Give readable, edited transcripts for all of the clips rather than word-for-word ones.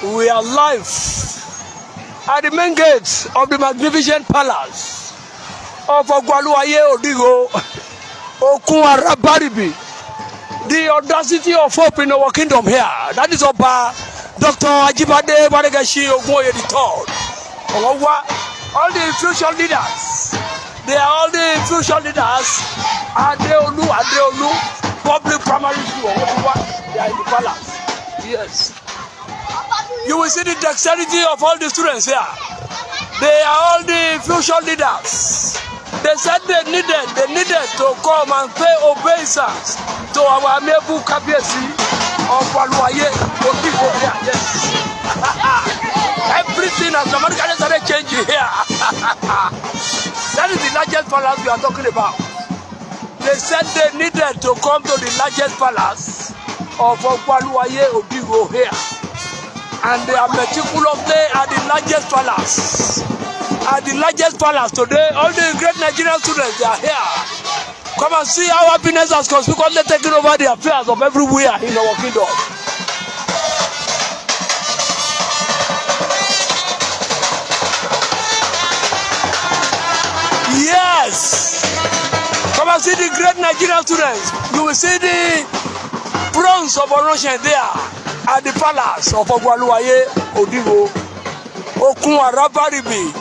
We are live at the main gates of the magnificent palace of Ogwaluaye Okun Arabaribi. The audacity of hope in our kingdom here. That is Oba Dr. AjibadeGbadegesinOgunoyeIII. All the future leaders. They are all the future leaders. Adeolu, public primary school. They are in the palace. Yes. You will see the dexterity of all the students here. They are all the future leaders. They said they needed to come and pay obeisance to our amiable Kabiyesi of Olowo. Yes. Everything has dramatically started changing here. That is the largest palace we are talking about. They said they needed to come to the largest palace of Olowo here. And they are meticulously at the largest palace. At the largest palace today, all the great Nigerian students, they are here. Come and see how happiness has conspicuously taken over the affairs of everywhere in our kingdom. Yes! Come and see the great Nigerian students. You will see the bronze of Onoshe there at the palace of Olowo Okun Arabaribi.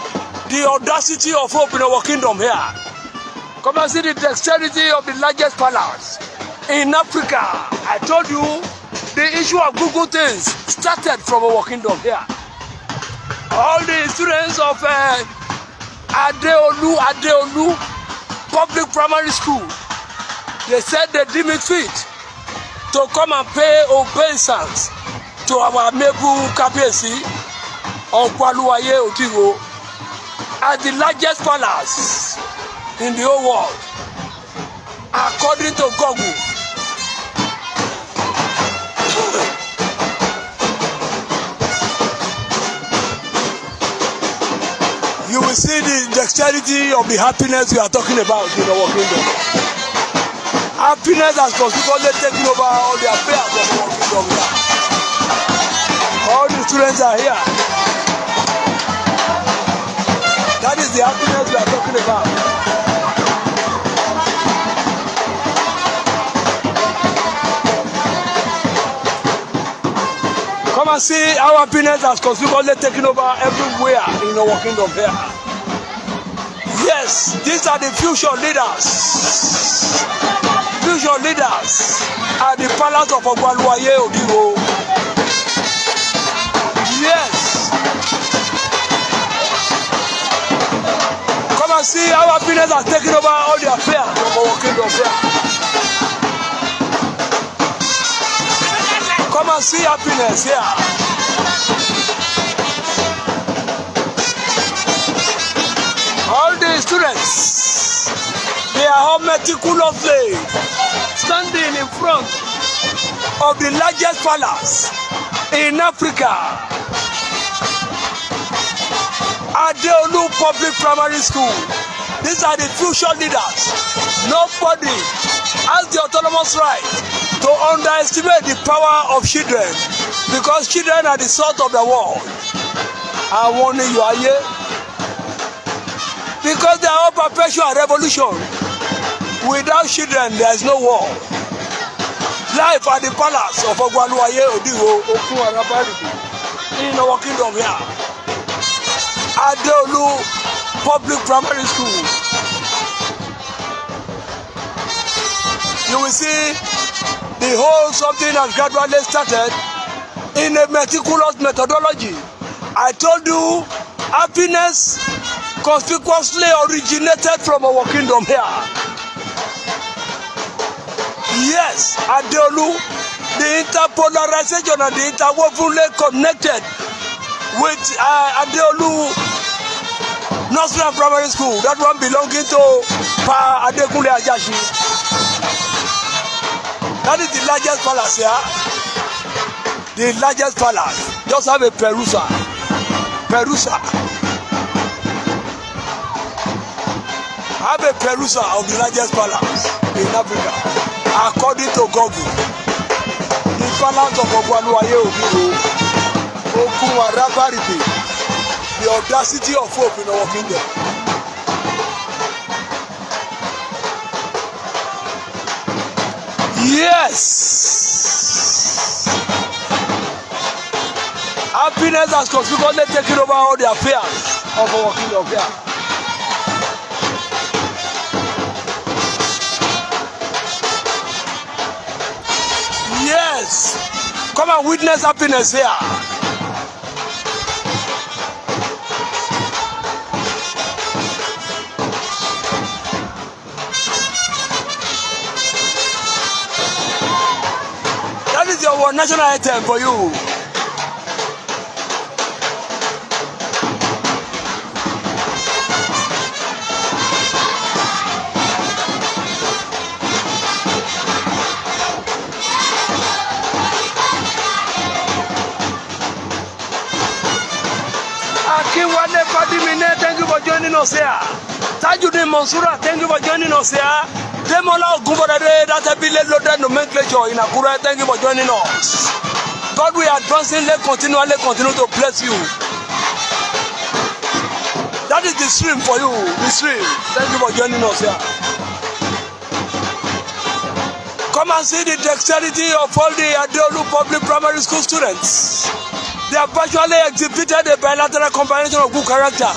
The audacity of hope in our kingdom here. Come and see the dexterity of the largest palace in Africa. I told you the issue of Google things started from our kingdom here. All the students of Adeolu public primary school, they said they deem it fit to come and pay obeisance to our amiable Kabiyesi of Olowo at the largest palace in the whole world, according to Google. You will see the dexterity of the happiness we are talking about in our kingdom. Happiness has conspicuously taken over all the affairs of our kingdom here. All the students are here. That is the happiness we are talking about. Come and see how happiness has conspicuously taken over everywhere in our kingdom here. Yes, these are the future leaders. Future leaders at the palace of Olowo. Yes. Come and see how happiness has taken over all the affairs of our kingdom here. Come and see happiness here. All the students, they are all meticulously standing in front of the largest palace in Africa. Adeolu Public Primary School. These are the future leaders. Nobody has the autonomous right to underestimate the power of children, because children are the salt of the world. I warn you are here. Because they are all perpetual revolution. Without children, there is no war. Life at the palace of Olowo Okun Arabaribi in our kingdom here. Adeolu Public Primary School. You will see the whole something has gradually started in a meticulous methodology. I told you, happiness conspicuously originated from our kingdom here. Yes, Adeolu, the interpolarization and the interwovenly connected with Adeolu Nursery and Primary School, that one belonging to Pa Adekunle Ajashi. That is the largest palace here. The largest palace. Just have a Perusa. Have a Perusa of the largest palace in Africa, according to Google. The palace of Olowo revered, the audacity of hope in our kingdom. Yes. Happiness has consequently taken over all the affairs of our kingdom here. Yes. Come and witness happiness here. That is your national item for you. Thank you for joining us here. Tajudin Mansura, thank you for joining us here. Demola Ogunbodade, that's a billion loaded nomenclature in Akura, thank you for joining us. God, we are advancing, let continue to bless you. That is the stream for you, the stream. Thank you for joining us here. Come and see the dexterity of all the Adeolu public primary school students. They have virtually exhibited a bilateral combination of good character.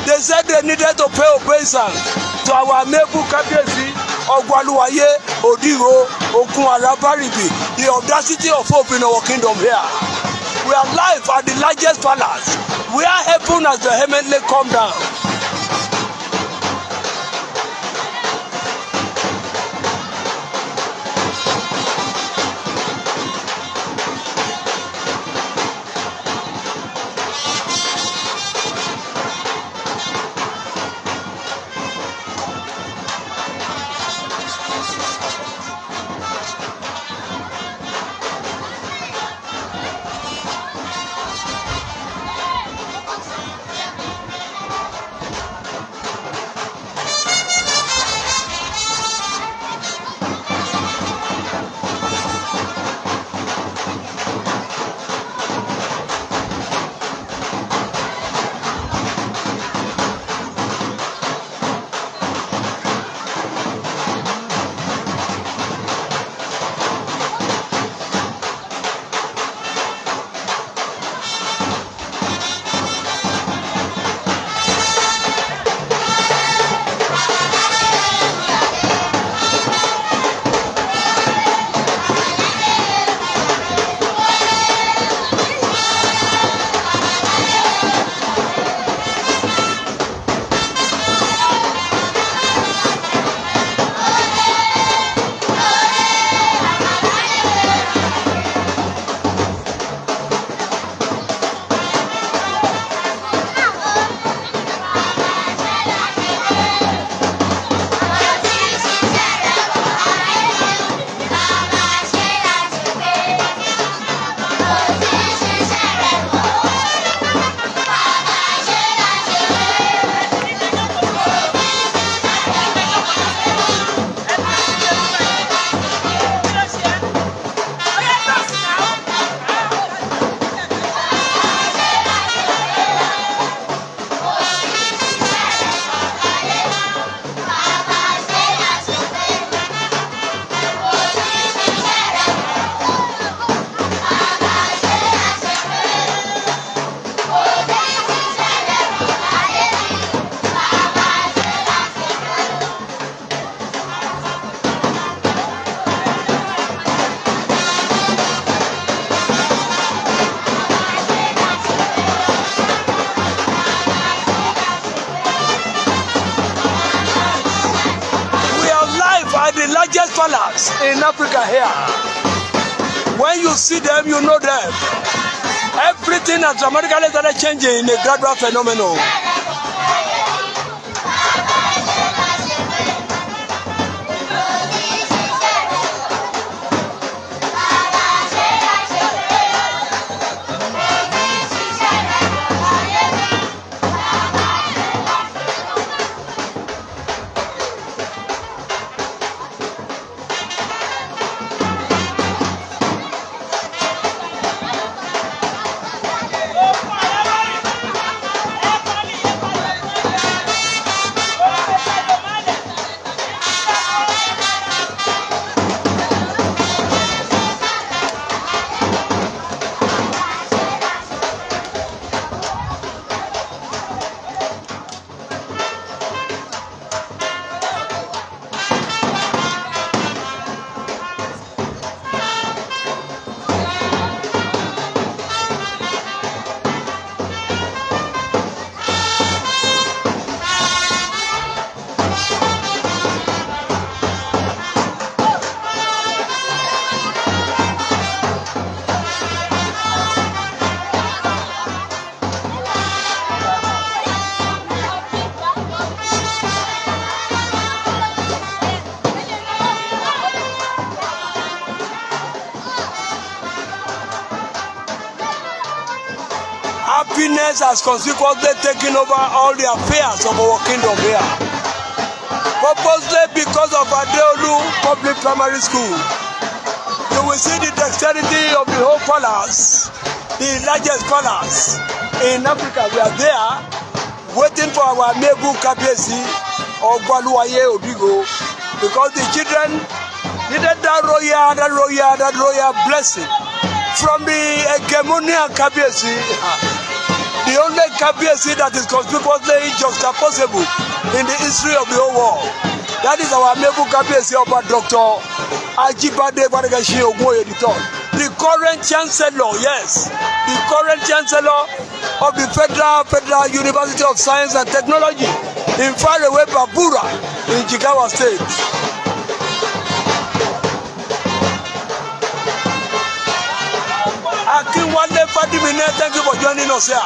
They said they needed to pay obeisance to our neighbor Kabiyesi, Ogwaluwaye, Odigo, Okun Arabaribi, the audacity of hope in our kingdom here. We are live at the largest palace. We are heaven as the heavenly come down. Largest palace in Africa here. When you see them, you know them. Everything has dramatically started changing in a gradual phenomenon. Happiness has consequently taken over all the affairs of our kingdom here. Purposely because of Adeolu Public Primary School. You will see the dexterity of the whole palace, the largest palace in Africa. We are there waiting for our Mebu Kabiyesi or Gwaluwaye Odigo, because the children needed that royal blessing from the hegemonial Kabiyesi, the only Kabiyesi that is conspicuously juxtaposable in the history of the whole world. That is our Mebu Kabiyesi Oba Dr. AjibadeGbadegesinOgunoyeIII, the current chancellor, yes, the current chancellor of the Federal University of Science and Technology in faraway Babura in Jigawa State. Akinwale Fadimine, thank you for joining us here.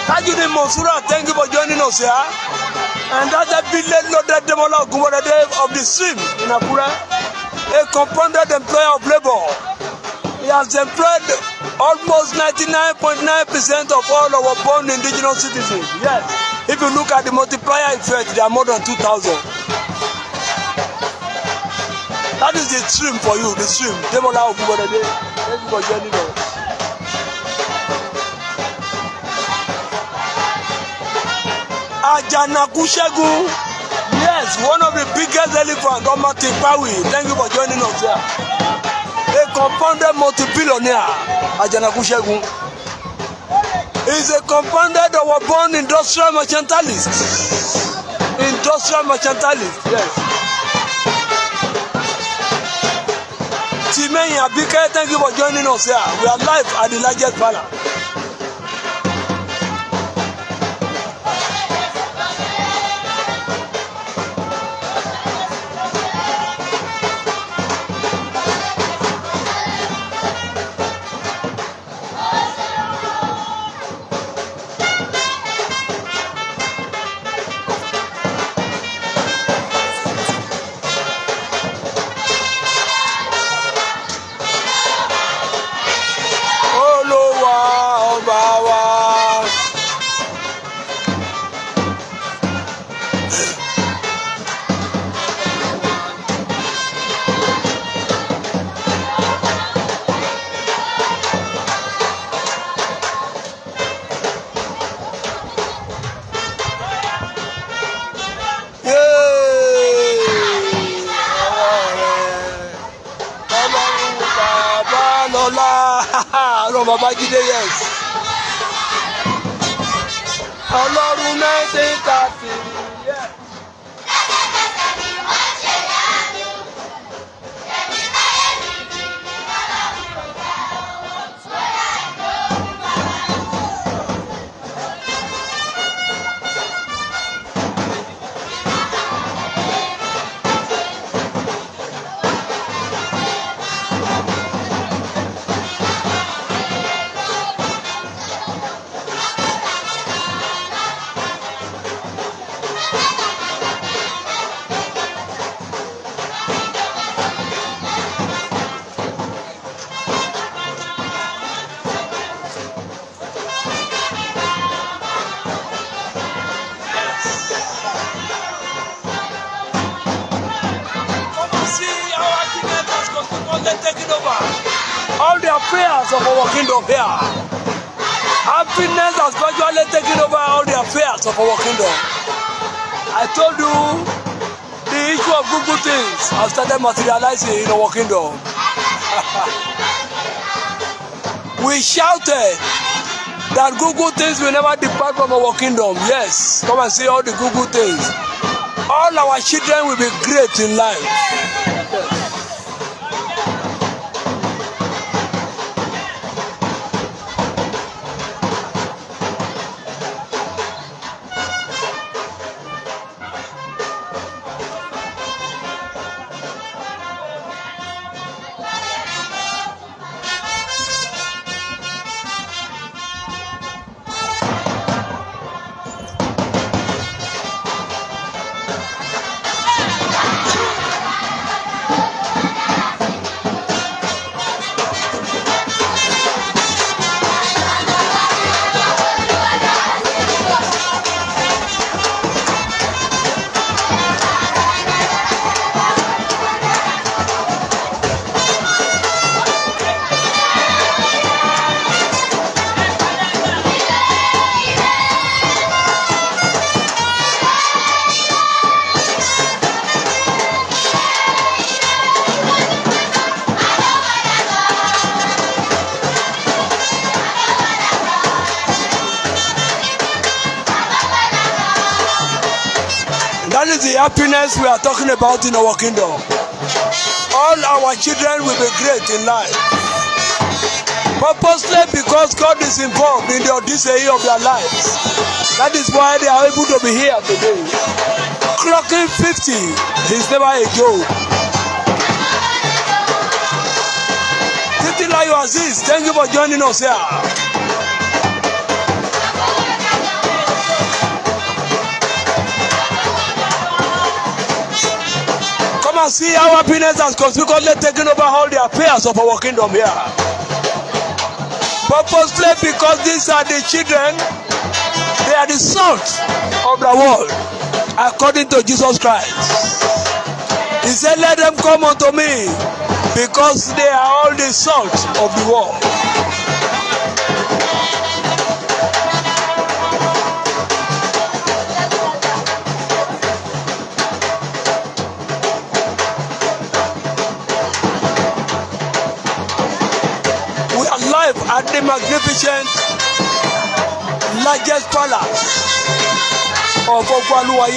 Tajudeen Monsura, thank you for joining us here. And that's a billion loaded Demola of the stream in Akure, a compounded employer of labor. He has employed almost 99.9% of all our born indigenous citizens. Yes, if you look at the multiplier effect, there are more than 2,000. That is the stream for you, the stream. Demola Ogumodede, thank you for joining us. Ajanakushegun, yes, one of the biggest elephants on Mountain Pawi. Thank you for joining us here. A compounded multi-billionaire, Ajanakushegun, is a compounded or born industrial mercantilist. Industrial mercantilist, yes. Timeyin Abike, thank you for joining us here. We are live at the largest palace. Babajide, yes. Ọlọ́run 1930, yes. Taking over all the affairs of our kingdom here. Happiness has gradually taken over all the affairs of our kingdom. I told you the issue of good things has started materializing in our kingdom. We shouted that good things will never depart from our kingdom. Yes, come and see all the good things. All our children will be great in life. is the happiness we are talking about in our kingdom. All our children will be great in life. Purposely because God is involved in the odyssey of their lives. That is why they are able to be here today. Clocking 50 is never a joke. Titilayo Aziz, thank you for joining us here. Come and see how happiness has consequently taken over all the affairs of our kingdom here. Purposely because these are the children, they are the salt of the world, according to Jesus Christ. He said, let them come unto me, because they are all the salt of the world. We are live at the magnificent, largest palace of Olowo,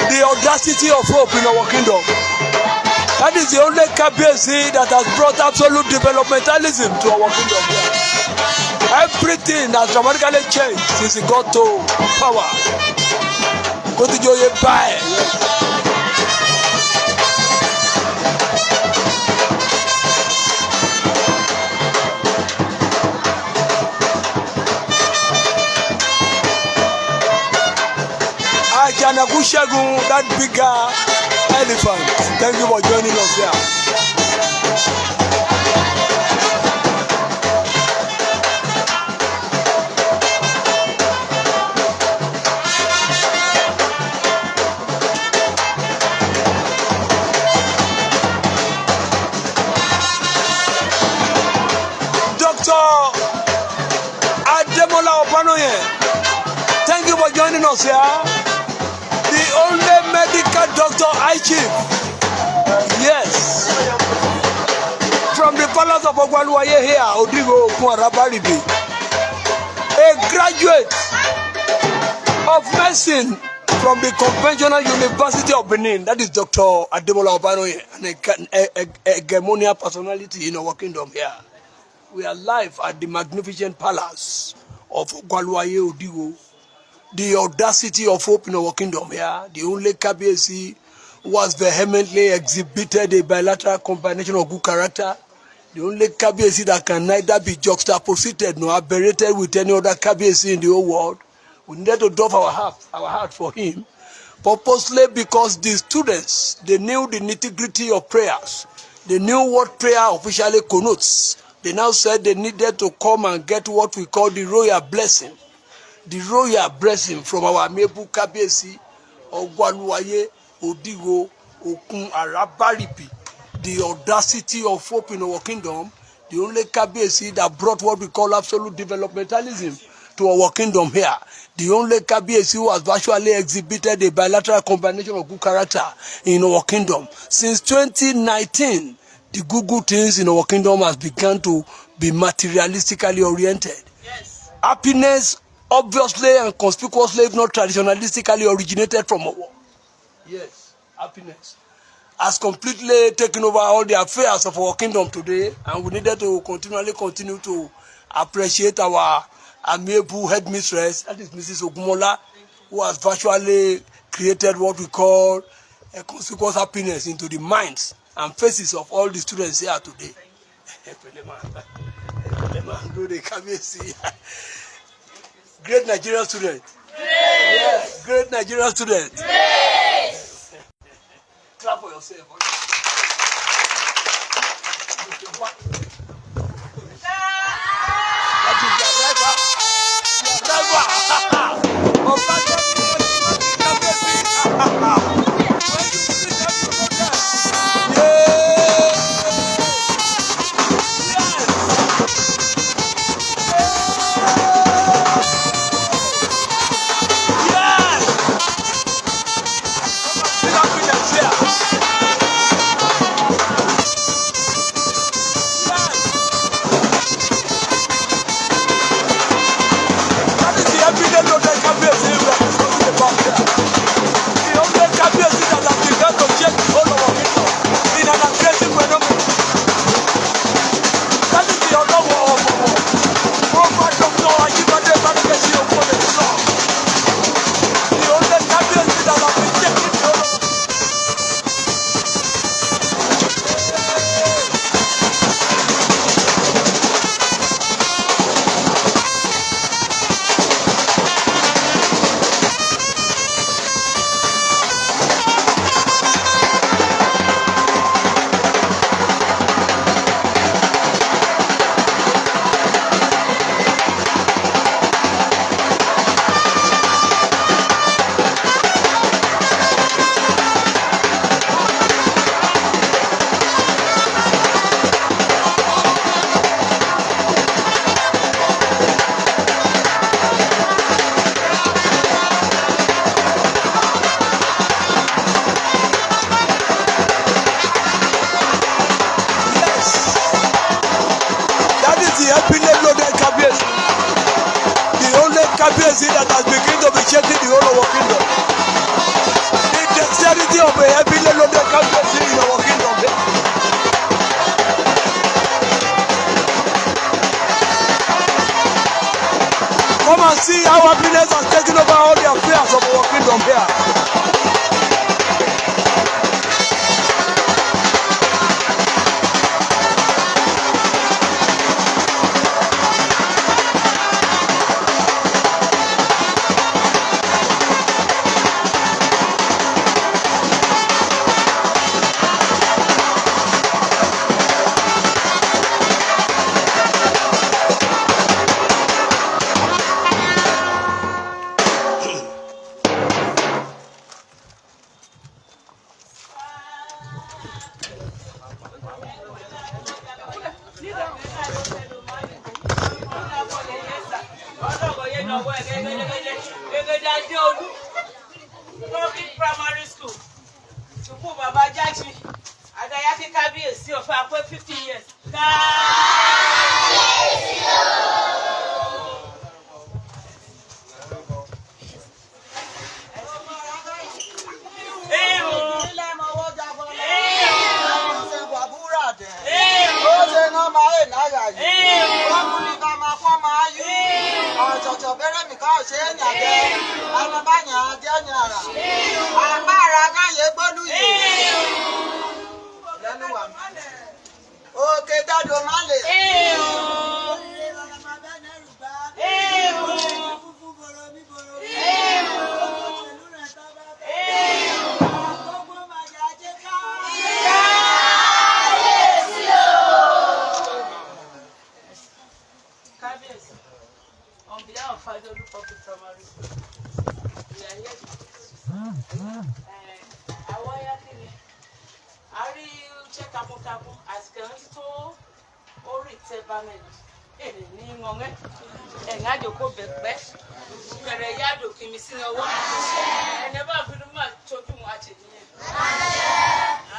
the audacity of hope in our kingdom. That is the only KBC that has brought absolute developmentalism to our kingdom. Everything has dramatically changed since it got to power. Go to Joye Bye. Ajanakushagun, that bigger elephant. Thank you for joining us here. Dr. AjibadeGbadegesinOgunoyeIII, thank you for joining us here. The only medical doctor I chief. Yes. From the palace of Olowo here, Odigo Kuarabaribi. A graduate of medicine from the Conventional University of Benin. That is Dr. AjibadeGbadegesinOgunoyeIII, an hegemonial personality in our kingdom here. We are live at the magnificent palace of Olowo Odigo. The audacity of hope in our kingdom here, the only KBC was vehemently exhibited a bilateral combination of good character. The only KBC that can neither be juxtaposed nor aberrated with any other KBC in the whole world. We needed to drop our heart for him, purposely because the students, they knew the nitty-gritty of prayers. They knew what prayer officially connotes. They now said they needed to come and get what we call the royal blessing. The royal blessing from our Mebu Kabesi, Ogwaluwaye, Odigo, Okun Arabaribi, the audacity of hope in our kingdom, the only Kabesi that brought what we call absolute developmentalism to our kingdom here, the only Kabesi who has virtually exhibited a bilateral combination of good character in our kingdom. Since 2019, the good things in our kingdom has begun to be materialistically oriented. Yes. Happiness obviously and conspicuously, if not traditionalistically, originated from our world. Yes, happiness has completely taken over all the affairs of our kingdom today, and we needed to continue to appreciate our amiable headmistress, that is Mrs. Ogumola, who has virtually created what we call a conspicuous happiness into the minds and faces of all the students here today. Great Nigerian student. Yes. Great Nigerian student. Yes. Clap for yourself. is it that has begun to be shaking the whole of our kingdom? The dexterity of a heavily loaded currency in our kingdom. Come and see how happiness has taken over all the affairs of our kingdom here. Primary school. To move Baba Jaji. Adayaki Kabiyesi of our 50 years. Okay, Dad, on behalf of Father Public Primary School, we are here to check tapu as to ori tebamen. Ni ngonge enga joko bepbe kere ya do kimi sinowo eneba fiduma choju mu ache ni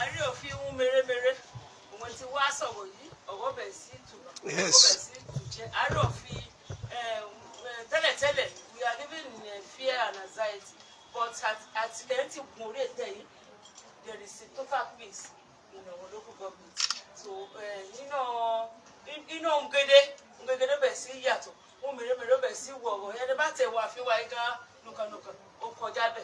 ari ofi wu mere won ti wa sowo yi owo be si tu yes ari ofi tele we are living in fear and anxiety, but at the end there is a total peace in our local government. So ngede be si yato o mere be si wo e de ba te wa fi wa gan nukan o koja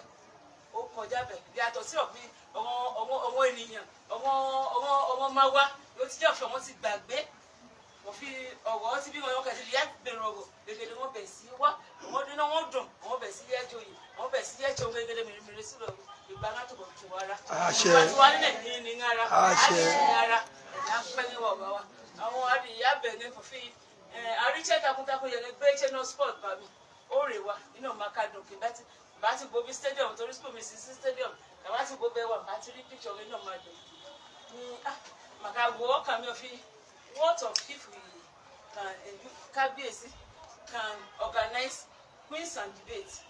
be yato si obi omo eniyan omo mawa yo ti je fe won ti gbagbe mo fi owo ti bi won kan ti ya bere owo gege won be si wa won dun won dun won be si yejo yi won be si yejo gege mere si lo igba na to bo ti wara àṣẹ ti wa ni ngara ngara na pe ni wo ba wa àwọn adi ya be ni fo fi ariche takuntakun ye gbe che no sport ba mi o re wa ina maka dun ki ba ti go bi stadium torí school mi si stadium ka ba ti go be wa ba ti rí picture ina ma dun ni maka go kan mi o fi what of if we can Kabiyesi can organize quiz and debate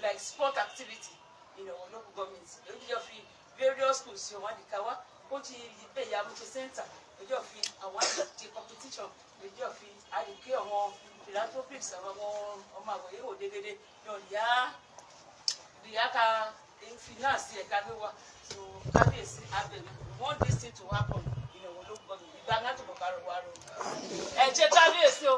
like sport activity in our local government. You of various schools you want the kawa o ti be ya mo center you of àwọn the competition you of I ke àwọn philanthropics àwọn ọmọ àgbọ́yé o degede yo ya ka finance e ka wa so Kabiyesi abeg want this thing to happen in our local government. Igba to bokaro waro ẹ jẹ́ Kabiyesi o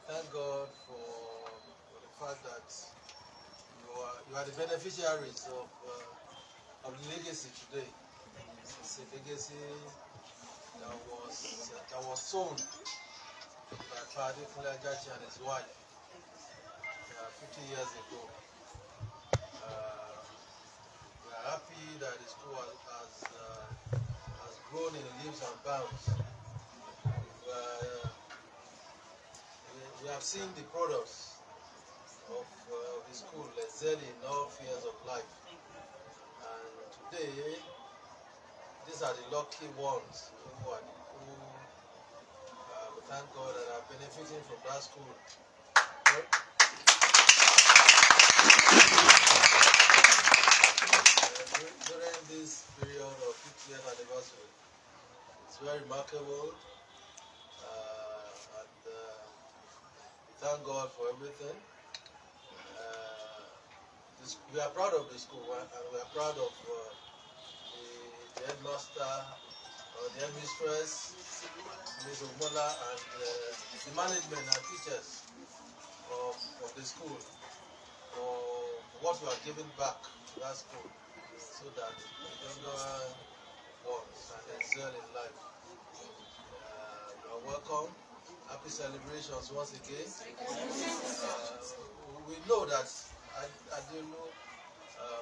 Thank God for the fact that you are the beneficiaries of the legacy today. It's a legacy that was sown by Father AjibadeGbadegesinOgunoyeIII and his wife 50 years ago. We are happy that the school has grown in leaps and bounds. have seen the products of the school excelling in all spheres of life. And today, these are the lucky ones who we thank God that are benefiting from that school. During this period of 50th anniversary, it's very remarkable, and we thank God for everything. We are proud of the school, and we are proud of the headmaster, the headmistress, Ms. Omola, and the management and teachers of the school for what we are giving back to that school, so that the younger ones can excel in life. You are welcome. Happy celebrations once again. We know that Adelo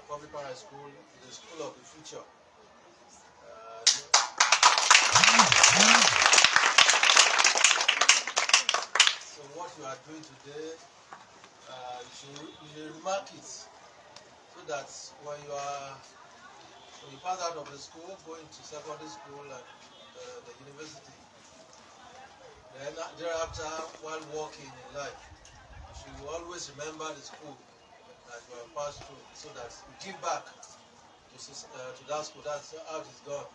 Public Primary School is the school of the future. So what you are doing today, you should remark it, so that when you pass out of the school, going to secondary school and the university, then thereafter, while working in life, you should always remember the school that you have passed through, so that you give back to that school. That's how it is done.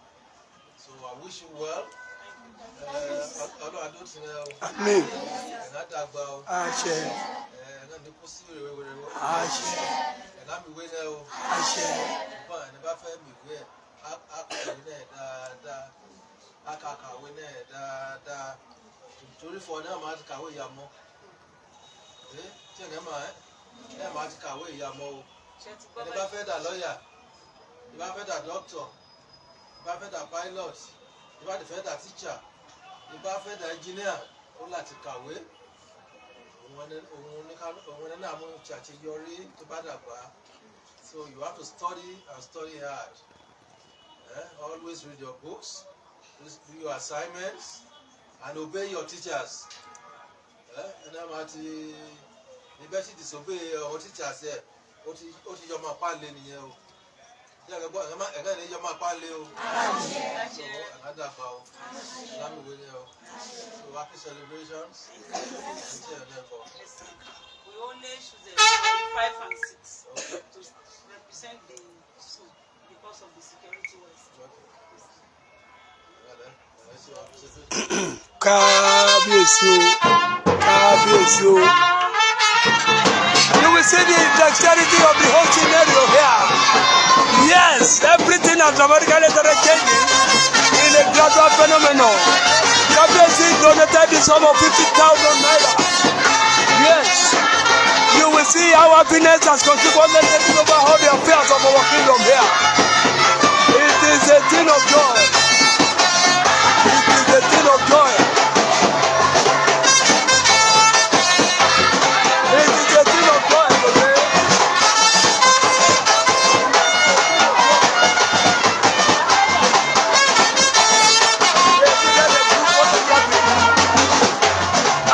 So I wish you well. I don't know. Amen. Doctor, pilot, teacher, engineer, so you have to study and study hard. Always read your books, do your assignments, and obey your teachers. And I'm at the best disobey your teachers there. So happy celebrations. We only choose the 5 and 6 to represent the school because of the security wise. You will see the dexterity of the whole scenario here. Yes, everything is dramatically changing in a gradual phenomenon. Kabiyesi donated the sum of 50,000 naira. Yes, you will see how happiness has contributed taking over all the affairs of our kingdom here. It is a thing of joy. It is a thing of joy. It is a thing of joy today.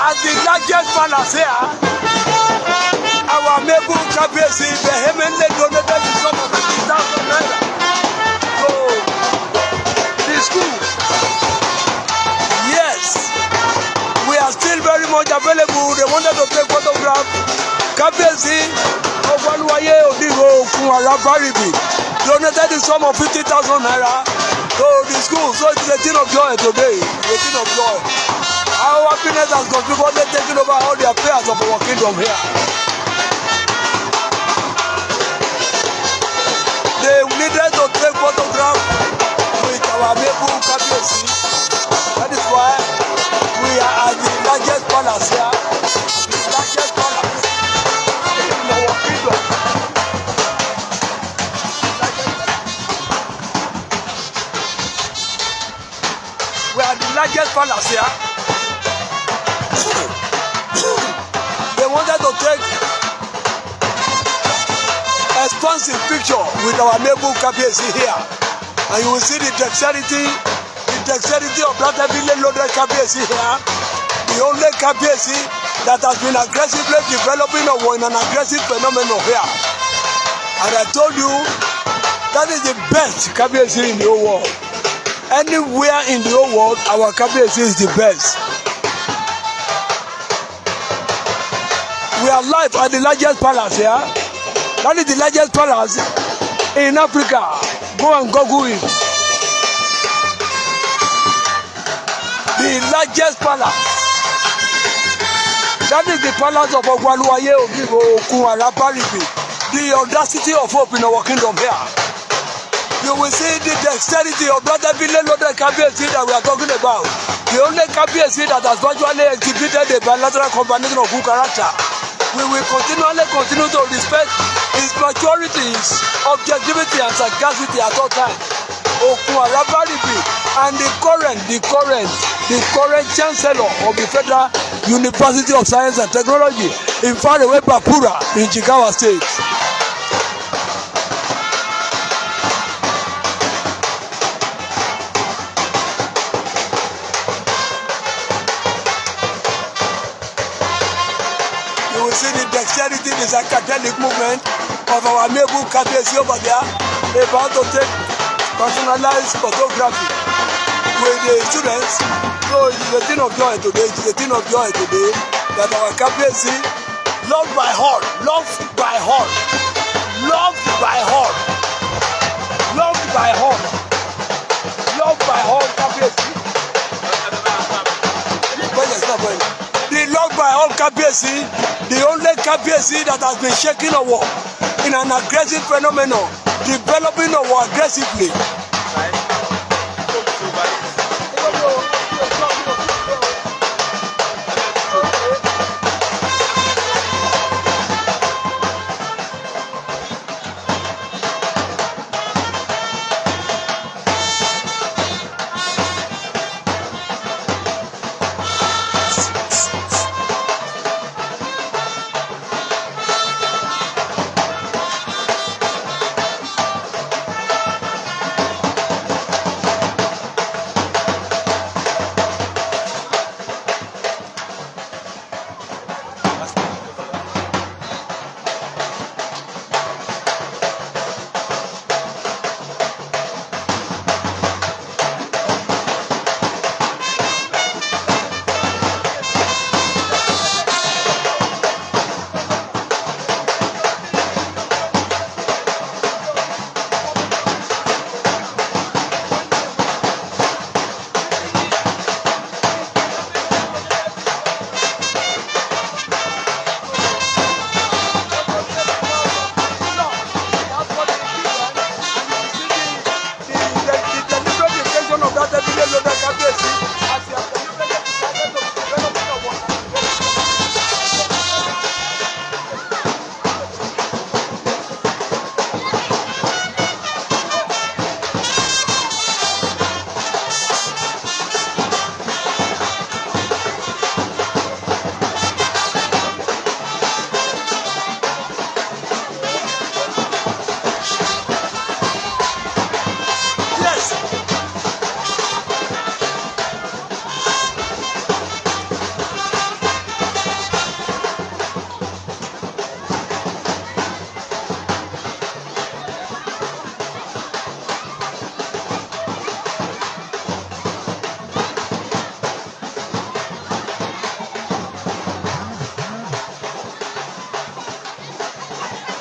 As the largest palace here, our Mebu Kabiyesi vehemently donated the sum of 50,000 naira. So, the school, yes, we are still very much available. They wanted to take photograph. Kabiyesi Owaluwaye Odigo Okunara Baribi donated the sum of 50,000 naira to the school. So it is a thing of joy today. It's a thing of joy. Our happiness has contributed taking over all the affairs of our kingdom here. They needed to take photograph with our Mebu Kabiyesi. That is why we are at the largest palace here. The largest palace in our kingdom. We are the largest palace here. They wanted to take expansive picture with our Mebu Kabiyesi here, and you will see the dexterity of that heavily loaded Kabiyesi here. The only Kabiyesi that has been aggressively developing or in an aggressive phenomenon here. And I told you, that is the best Kabiyesi in the whole world. Anywhere in the whole world, our Kabiyesi is the best. We are live at the largest palace here. That is the largest palace in Africa. Go and Google it. The largest palace. That is the palace of Ogwaluwaye Ogibo Okunwaraparibi. The audacity of hope in our kingdom here. You will see the dexterity of that loaded Kabiyesi that we are talking about. The only Kabiyesi that has virtually exhibited a bilateral combination of good character. We will continue to respect his maturity, his objectivity and sagacity at all times. Okunwaraparibi and the current chancellor of the Federal University of Science and Technology in faraway Bapura in Jigawa State. You will see the dexterity, this academic movement of our amiable Kabiyesi over there, about to take personalized photography with the students. So it is a thing of joy today. It is a thing of joy today that our Kabiyesi, loved by all, loved by all, loved by all, loved by all, loved by all Kabiyesi. The loved by all Kabiyesi, the only Kabiyesi that has been shaking a war in an aggressive phenomenon, developing a war aggressively.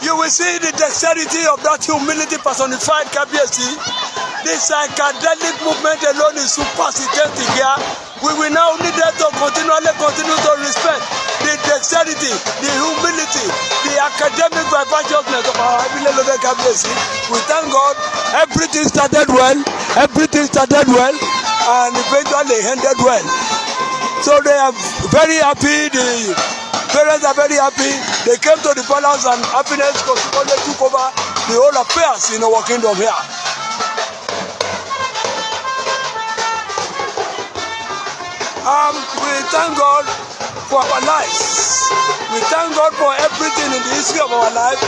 You will see the dexterity of that humility personified Kabiyesi. This academic movement alone is superseding here. We will now need them to continue to respect the dexterity, the humility, the academic vivaciousness of our beloved Kabiyesi. We thank God. Everything started well, and eventually ended well. So they are very happy. The parents are very happy. They came to the palace and happiness consequently took over the whole affairs in our kingdom here. We thank God for our lives. We thank God for everything in the history of our life.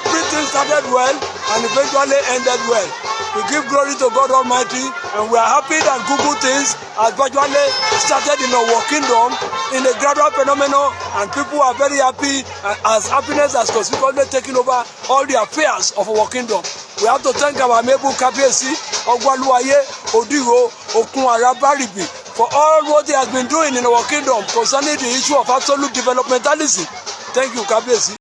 Everything started well and eventually ended well. We give glory to God Almighty, and we are happy that Google things has virtually started in our kingdom in a gradual phenomenon, and people are very happy as happiness has consequently taken over all the affairs of our kingdom. We have to thank our amiable Kabiyesi, Ogwaluwaye, Odigo, Okunara Baribi for all what he has been doing in our kingdom concerning the issue of absolute developmentalism. Thank you, Kabiyesi.